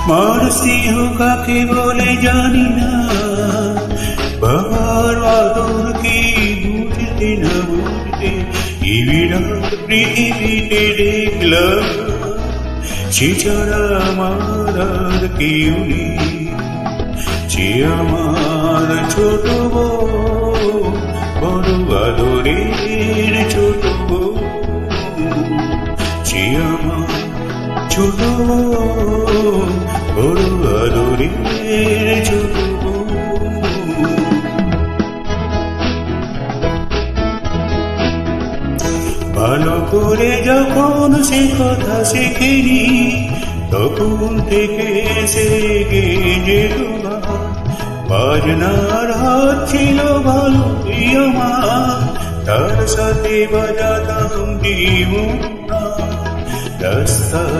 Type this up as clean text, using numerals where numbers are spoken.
মার স্নেহ কাকে বলে জানি না, বাবার আদর কি বুঝতে না বুঝতে এই বিরাট পৃথিবীতে দেখলাম সে ছাড়া আমার আর কেউ নেই। সে আমার ছোট বউ, বড় আদরের ছোট বউ। সে আমার ছোট বউ, বড় আদরের ছোট বউ। ভালো করে যখন সে কথা শেখেনি, তখন থেকে সে যেত বাজনার হাত ছিল ভালো আমার, তার সাথে বাজাতাম জীবন রাস্তায়